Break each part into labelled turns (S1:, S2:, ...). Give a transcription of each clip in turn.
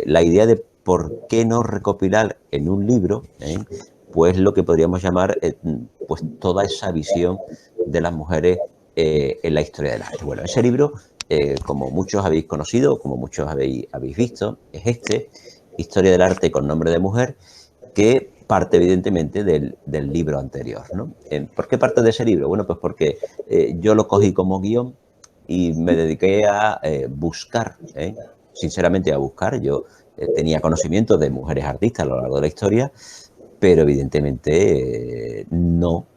S1: la idea de por qué no recopilar en un libro, pues lo que podríamos llamar pues toda esa visión de las mujeres en la historia del arte. Bueno, ese libro, como muchos habéis conocido, como muchos habéis visto, es este, Historia del arte con nombre de mujer, que parte evidentemente del libro anterior, ¿no? ¿Por qué parte de ese libro? Bueno, pues porque yo lo cogí como guión y me dediqué a buscar, sinceramente a buscar. Yo tenía conocimiento de mujeres artistas a lo largo de la historia, pero evidentemente no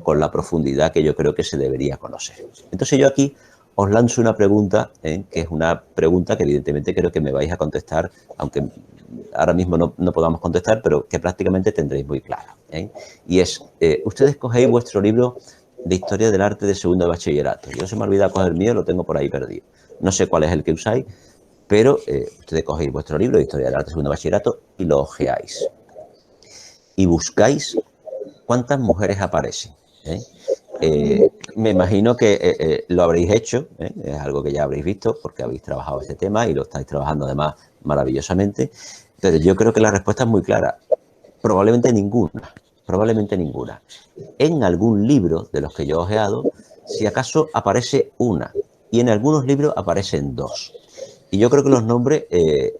S1: con la profundidad que yo creo que se debería conocer. Entonces yo aquí os lanzo una pregunta, que es una pregunta que evidentemente creo que me vais a contestar, aunque ahora mismo no podamos contestar, pero que prácticamente tendréis muy clara. Y es, ustedes cogéis vuestro libro de Historia del Arte de segundo de bachillerato. Yo se me ha olvidado coger el mío, lo tengo por ahí perdido. No sé cuál es el que usáis, pero ustedes cogéis vuestro libro de Historia del Arte de segundo de bachillerato y lo ojeáis. Y buscáis cuántas mujeres aparecen. Me imagino que lo habréis hecho, es algo que ya habréis visto porque habéis trabajado este tema y lo estáis trabajando además maravillosamente, pero yo creo que la respuesta es muy clara. Probablemente ninguna, probablemente ninguna. En algún libro de los que yo he ojeado, si acaso aparece una, y en algunos libros aparecen dos. Y yo creo que los nombres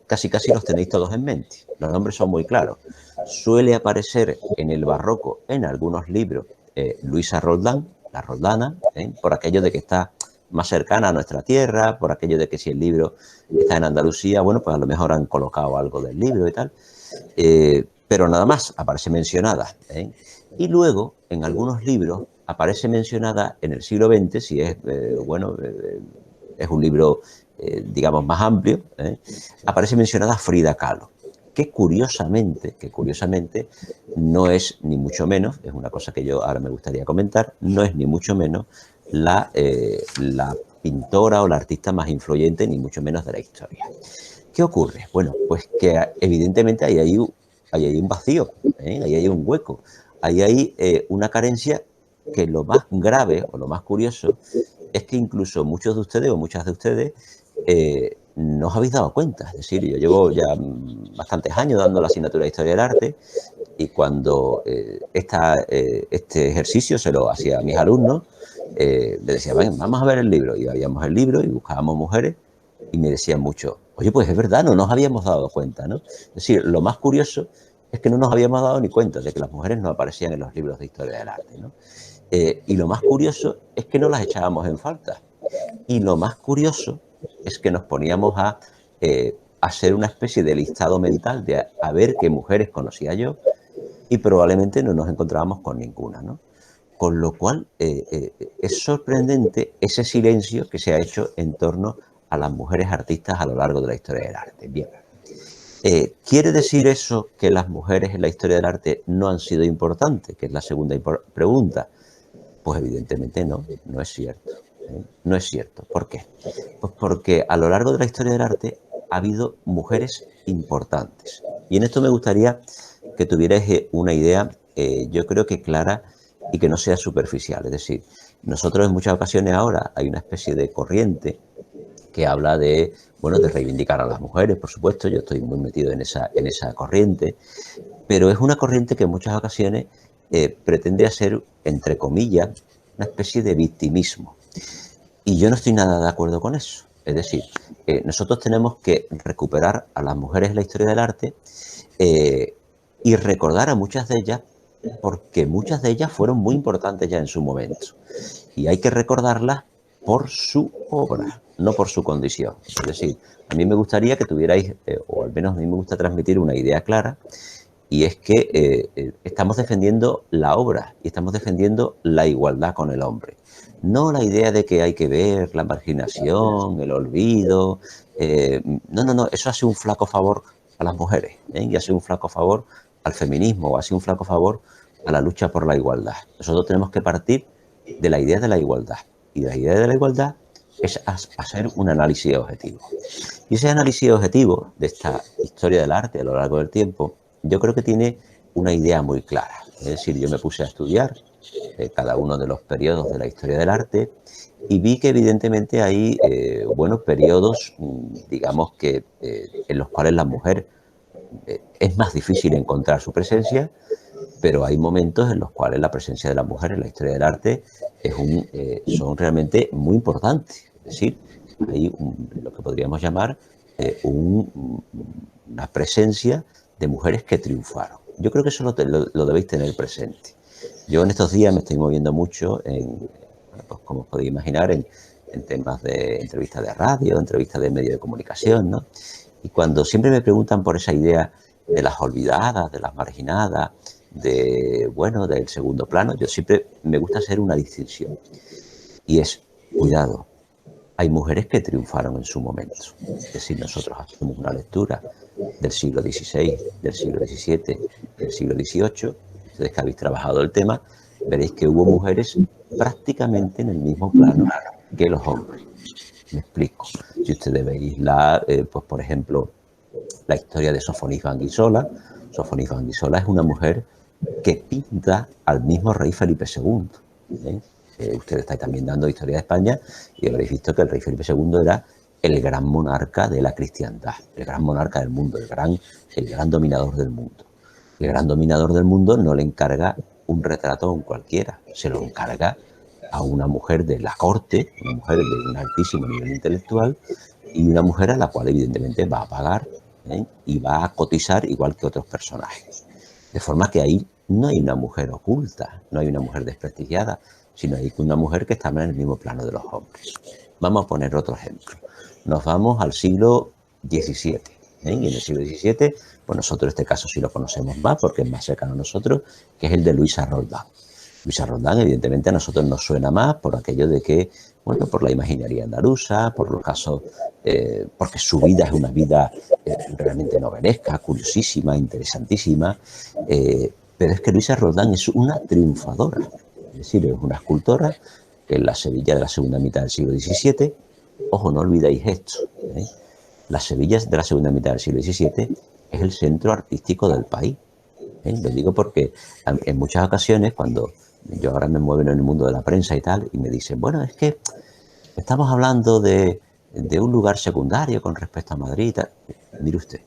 S1: casi los tenéis todos en mente. Los nombres son muy claros. Suele aparecer en el barroco, en algunos libros, Luisa Roldán, la Roldana, por aquello de que está más cercana a nuestra tierra, por aquello de que si el libro está en Andalucía, bueno, pues a lo mejor han colocado algo del libro y tal. Pero nada más aparece mencionada. Y luego, en algunos libros, aparece mencionada en el siglo XX, si es, bueno, es un libro, digamos, más amplio, aparece mencionada Frida Kahlo, que curiosamente no es ni mucho menos, es una cosa que yo ahora me gustaría comentar, no es ni mucho menos la pintora o la artista más influyente, ni mucho menos de la historia. ¿Qué ocurre? Bueno, pues que evidentemente ahí hay un vacío, ahí hay un hueco, ahí hay una carencia que lo más grave o lo más curioso es que incluso muchos de ustedes o muchas de ustedes no os habéis dado cuenta. Es decir, yo llevo ya bastantes años dando la asignatura de Historia del Arte y cuando este ejercicio se lo hacía a mis alumnos, les decía, vamos a ver el libro. Y veíamos el libro y buscábamos mujeres y me decían mucho, oye, pues es verdad, no nos habíamos dado cuenta, ¿no? Es decir, lo más curioso es que no nos habíamos dado ni cuenta de que las mujeres no aparecían en los libros de Historia del Arte, ¿no? Y lo más curioso es que no las echábamos en falta. Y lo más curioso es que nos poníamos a hacer una especie de listado mental de a ver qué mujeres conocía yo y probablemente no nos encontrábamos con ninguna, ¿no? Con lo cual es sorprendente ese silencio que se ha hecho en torno a las mujeres artistas a lo largo de la historia del arte. Bien. ¿Quiere decir eso que las mujeres en la historia del arte no han sido importantes? Que es la segunda pregunta. Pues evidentemente no es cierto. No es cierto. ¿Por qué? Pues porque a lo largo de la historia del arte ha habido mujeres importantes. Y en esto me gustaría que tuvierais una idea, yo creo que clara y que no sea superficial. Es decir, nosotros en muchas ocasiones ahora hay una especie de corriente que habla de, bueno, de reivindicar a las mujeres, por supuesto, yo estoy muy metido en esa corriente, pero es una corriente que en muchas ocasiones pretende hacer, entre comillas, una especie de victimismo. Y yo no estoy nada de acuerdo con eso. Es decir, nosotros tenemos que recuperar a las mujeres en la historia del arte y recordar a muchas de ellas porque muchas de ellas fueron muy importantes ya en su momento. Y hay que recordarlas por su obra, no por su condición. Es decir, a mí me gustaría que tuvierais, o al menos a mí me gusta transmitir una idea clara, y es que estamos defendiendo la obra y estamos defendiendo la igualdad con el hombre. No la idea de que hay que ver la marginación, el olvido. No, eso hace un flaco favor a las mujeres, y hace un flaco favor al feminismo, o hace un flaco favor a la lucha por la igualdad. Nosotros tenemos que partir de la idea de la igualdad. Y la idea de la igualdad es hacer un análisis objetivo. Y ese análisis objetivo de esta historia del arte a lo largo del tiempo, yo creo que tiene una idea muy clara. Es decir, yo me puse a estudiar cada uno de los periodos de la historia del arte y vi que evidentemente hay, bueno, periodos, digamos que en los cuales la mujer es más difícil encontrar su presencia, pero hay momentos en los cuales la presencia de la mujer en la historia del arte son realmente muy importantes. Es decir, hay lo que podríamos llamar una presencia de mujeres que triunfaron. Yo creo que eso lo debéis tener presente. Yo en estos días me estoy moviendo mucho, pues como os podéis imaginar, en temas de entrevistas de radio, entrevistas de medios de comunicación, ¿no? Y cuando siempre me preguntan por esa idea de las olvidadas, de las marginadas, bueno, del segundo plano, yo siempre me gusta hacer una distinción. Y es, cuidado, hay mujeres que triunfaron en su momento. Es decir, nosotros hacemos una lectura del siglo XVI, del siglo XVII, del siglo XVIII. Ustedes que habéis trabajado el tema, veréis que hubo mujeres prácticamente en el mismo plano que los hombres. Me explico. Si ustedes veis pues por ejemplo, la historia de Sofonis Anguissola. Sofonis Anguissola es una mujer que pinta al mismo rey Felipe II. Ustedes estáis también dando historia de España y habréis visto que el rey Felipe II era el gran monarca de la cristiandad, el gran monarca del mundo, el gran dominador del mundo. El gran dominador del mundo no le encarga un retrato a un cualquiera, se lo encarga a una mujer de la corte, una mujer de un altísimo nivel intelectual y una mujer a la cual evidentemente va a pagar y va a cotizar igual que otros personajes. De forma que ahí no hay una mujer oculta, no hay una mujer desprestigiada, sino hay una mujer que está en el mismo plano de los hombres. Vamos a poner otro ejemplo. Nos vamos al siglo XVII. Y en el siglo XVII, pues nosotros este caso sí lo conocemos más porque es más cercano a nosotros, que es el de Luisa Roldán. Luisa Roldán, evidentemente, a nosotros nos suena más por aquello de que, bueno, por la imaginería andaluza, por los casos, porque su vida es una vida realmente novelesca, curiosísima, interesantísima, pero es que Luisa Roldán es una triunfadora, es decir, es una escultora que en la Sevilla de la segunda mitad del siglo XVII, ojo, no olvidéis esto, la Sevilla de la segunda mitad del siglo XVII es el centro artístico del país. Lo digo porque en muchas ocasiones, cuando yo ahora me muevo en el mundo de la prensa y tal, y me dicen, bueno, es que estamos hablando de un lugar secundario con respecto a Madrid. Mire usted,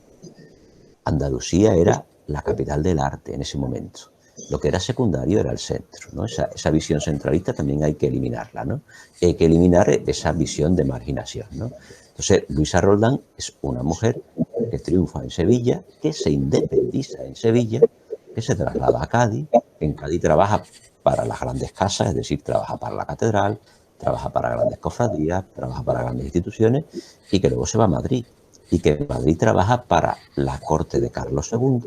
S1: Andalucía era la capital del arte en ese momento. Lo que era secundario era el centro, ¿no? Esa visión centralista también hay que eliminarla, ¿no? Hay que eliminar esa visión de marginación, ¿no? Entonces, Luisa Roldán es una mujer que triunfa en Sevilla, que se independiza en Sevilla, que se traslada a Cádiz, en Cádiz trabaja para las grandes casas, es decir, trabaja para la catedral, trabaja para grandes cofradías, trabaja para grandes instituciones y que luego se va a Madrid. Y que en Madrid trabaja para la corte de Carlos II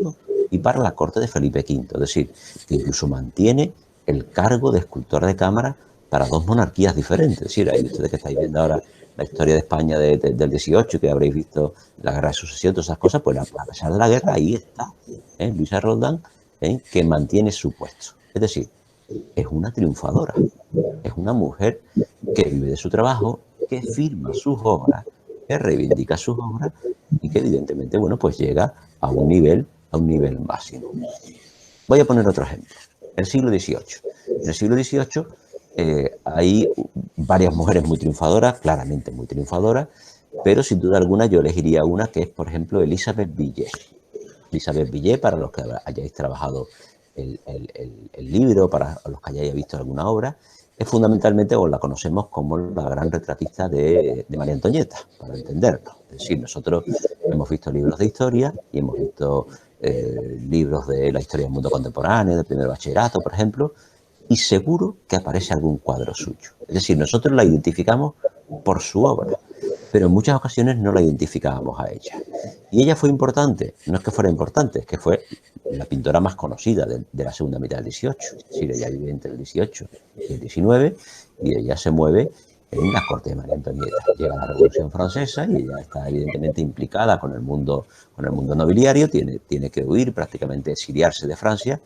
S1: y para la corte de Felipe V. Es decir, que incluso mantiene el cargo de escultor de cámara para dos monarquías diferentes. Es decir, ahí ustedes que estáis viendo ahora la historia de España del 18, que habréis visto la guerra de sucesión, todas esas cosas, pues a pesar de la guerra, ahí está Luisa Roldán, que mantiene su puesto. Es decir, es una triunfadora, es una mujer que vive de su trabajo, que firma sus obras, que reivindica sus obras y que evidentemente, bueno, pues llega a un nivel máximo. Voy a poner otro ejemplo. El siglo XVIII. En el siglo XVIII hay varias mujeres muy triunfadoras, claramente muy triunfadoras, pero sin duda alguna yo elegiría una que es, por ejemplo, Elizabeth Villiers. Elizabeth Villiers, para los que hayáis trabajado el libro, para los que hayáis visto alguna obra, es fundamentalmente, o la conocemos como la gran retratista de María Antonieta, para entenderlo. Es decir, nosotros hemos visto libros de historia y hemos visto libros de la historia del mundo contemporáneo, del primer bachillerato, por ejemplo, y seguro que aparece algún cuadro suyo. Es decir, nosotros la identificamos por su obra, pero en muchas ocasiones no la identificábamos a ella. Y ella fue importante, no es que fuera importante, es que fue la pintora más conocida de la segunda mitad del XVIII. Es decir, ella vive entre el XVIII y el XIX y ella se mueve en la corte de María Antonieta. Llega la Revolución Francesa y ella está evidentemente implicada con el mundo nobiliario, tiene que huir, prácticamente exiliarse de Francia,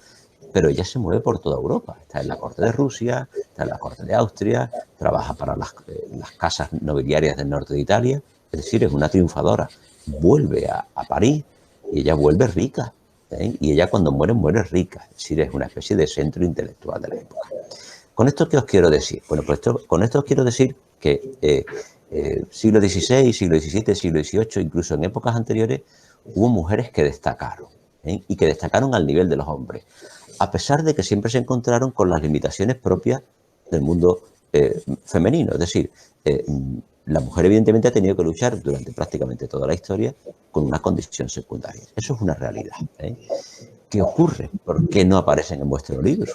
S1: pero ella se mueve por toda Europa. Está en la corte de Rusia, está en la corte de Austria, trabaja para las casas nobiliarias del norte de Italia, es decir, es una triunfadora. Vuelve a París y ella vuelve rica, y ella cuando muere, muere rica, es decir, es una especie de centro intelectual de la época. ¿Con esto qué os quiero decir? Bueno, pues con esto os quiero decir que siglo XVI, siglo XVII, siglo XVIII, incluso en épocas anteriores, hubo mujeres que destacaron, y que destacaron al nivel de los hombres, a pesar de que siempre se encontraron con las limitaciones propias del mundo femenino. Es decir, la mujer evidentemente ha tenido que luchar durante prácticamente toda la historia con una condición secundaria. Eso es una realidad. ¿Qué ocurre? ¿Por qué no aparecen en vuestro libro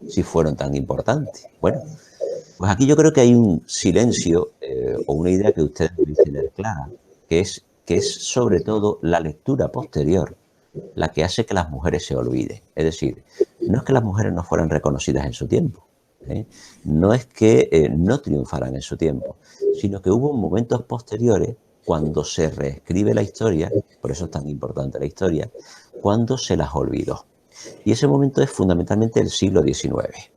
S1: si fueron tan importantes? Bueno, pues aquí yo creo que hay un silencio o una idea que ustedes deben tener clara, que es sobre todo la lectura posterior la que hace que las mujeres se olviden. Es decir, no es que las mujeres no fueran reconocidas en su tiempo, no es que no triunfaran en su tiempo, sino que hubo momentos posteriores cuando se reescribe la historia, por eso es tan importante la historia, cuando se las olvidó. Y ese momento es fundamentalmente el siglo XIX.